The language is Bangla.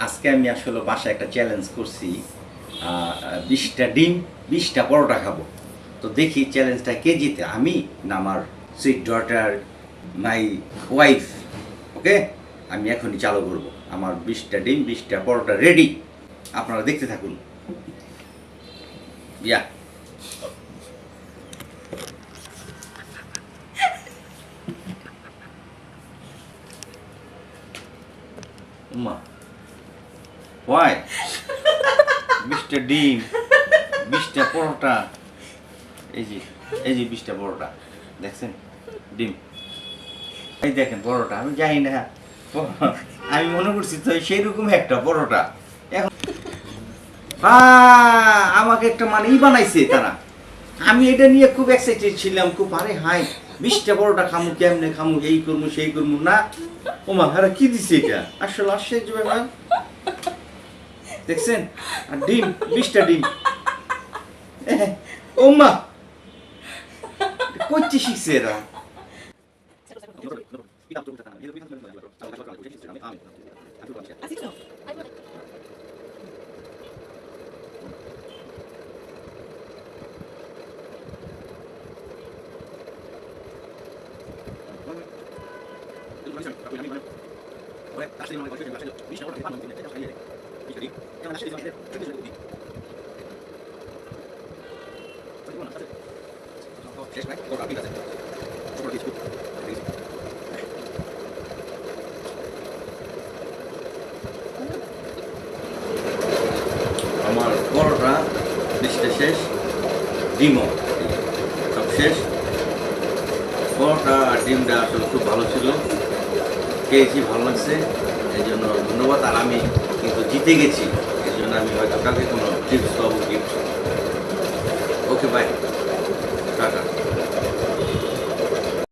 আজকে আমি আসলে বাসায় একটা চ্যালেঞ্জ করছি। 20টা ডিম 20টা পরোটা খাবো। তো দেখি চ্যালেঞ্জটা কে জিতে, আমি না আমার সুইট ডটার মাই ওয়াইফ। ওকে, আমি এখনই চালু করব। আমার 20টা ডিম 20টা পরোটা রেডি, আপনারা দেখতে থাকুন। ইয়া উম্মা ওয়াই 20টা ডিম 20টা পরোটা, এই যে 20টা পরোটা দেখছেন, ডিম এই দেখেন পরোটা। আমি জানি না, আমি মনে করছি তো সেই রকম একটা পরোটা। এখন আমাকে একটা মানেই বানাইছে তারা। আমি এটা নিয়ে খুব এক্সাইটেড ছিলাম, খুব আরে হাই 20টা পরোটা খামু, কেমনে খামু, এই করবো সেই করবো না। ওমা হারা কি দিছে এটা, আসলে আশ্চর্য ব্যাপার। দেখছেন, আর ডিম 20টা ডিম। ওমা কইতে শিখছে এরা। আমার পরোটা 20টা শেষ, ডিমও সব শেষ। পরোটা আর ডিমটা আসলে খুব ভালো ছিল, খেয়েছি, ভালো লাগছে, এই জন্য ধন্যবাদ। আর আমি কিন্তু জিতে গেছি, এই জন্য আমি হয়তো কালকে কোনো টিপস পাবো, গিফট। Okay, by.